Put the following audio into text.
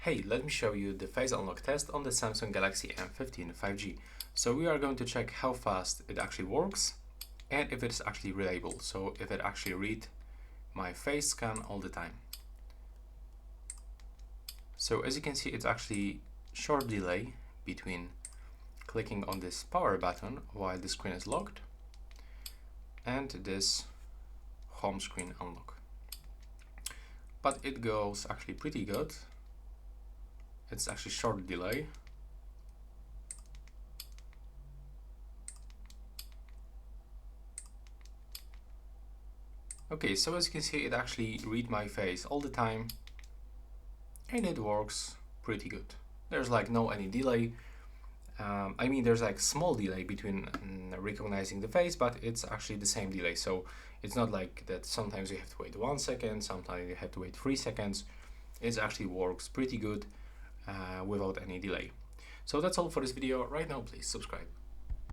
Hey, let me show you the face unlock test on the Samsung Galaxy M15 5G. So we are going to check how fast it actually works and if it's actually reliable. So if it actually reads my face scan all the time. So as you can see, it's actually short delay between clicking on this power button while the screen is locked and this home screen unlock. But it goes actually pretty good. It's actually short delay. Okay, so as you can see, it actually reads my face all the time and it works pretty good. There's like no any delay. I mean, there's like small delay between recognizing the face, but it's actually the same delay. So it's not like that sometimes you have to wait 1 second, sometimes you have to wait 3 seconds. It actually works pretty good without any delay. So that's all for this video. Right now, please subscribe.